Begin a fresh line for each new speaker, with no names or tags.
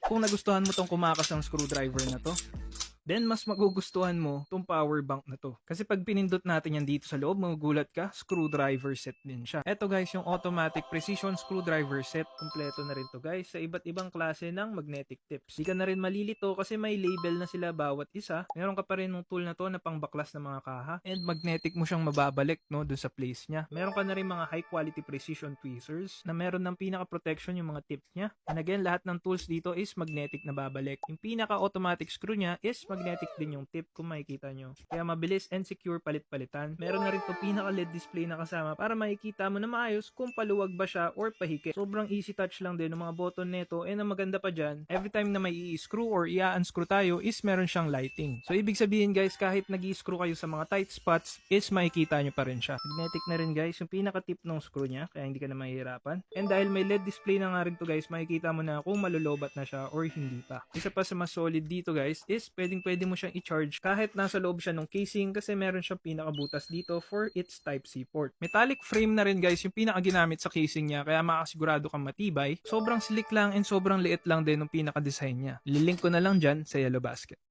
Kung nagustuhan mo tong kumakasang screwdriver na to, then mas magugustuhan mo tong power bank na to. Kasi pag pinindot natin yan dito sa loob, magugulat ka, screwdriver set din siya. Eto guys, yung automatic precision screwdriver set. Kompleto na rin to guys sa iba't ibang klase ng magnetic tips. Di ka na rin malilito kasi may label na sila bawat isa. Meron ka pa rin ng tool na to na pangbaklas ng mga kaha. And magnetic mo siyang mababalik no, dun sa place niya. Meron ka na rin mga high quality precision tweezers na meron ng pinaka protection yung mga tips niya. And again, lahat ng tools dito is magnetic na babalik. Yung pinaka automatic screw niya is magnetic din yung tip kung makikita nyo. Kaya mabilis and secure palit-palitan. Meron na rin to pinaka LED display na kasama para makikita mo na maayos kung paluwag ba siya or pahikit. Sobrang easy touch lang din ng mga button nito, and ang maganda pa dyan, every time na may i-screw or i-unscrew tayo is meron siyang lighting. So ibig sabihin guys, kahit nag-i-screw kayo sa mga tight spots is makikita nyo pa rin siya. Magnetic na rin guys yung pinaka tip ng screw niya, kaya hindi ka na mahihirapan. And dahil may LED display na nga rin to guys, makikita mo na kung malulobat na siya or hindi pa. Isa pa sa mas solid dito guys is pwede mo siyang i-charge kahit nasa loob siya ng casing kasi meron siyang pinakabutas dito for its Type-C port. Metallic frame na rin guys yung pinaka ginamit sa casing niya, kaya makasigurado kang matibay. Sobrang slick lang and sobrang liit lang din ng pinaka design niya. Lilink ko na lang dyan sa yellow basket.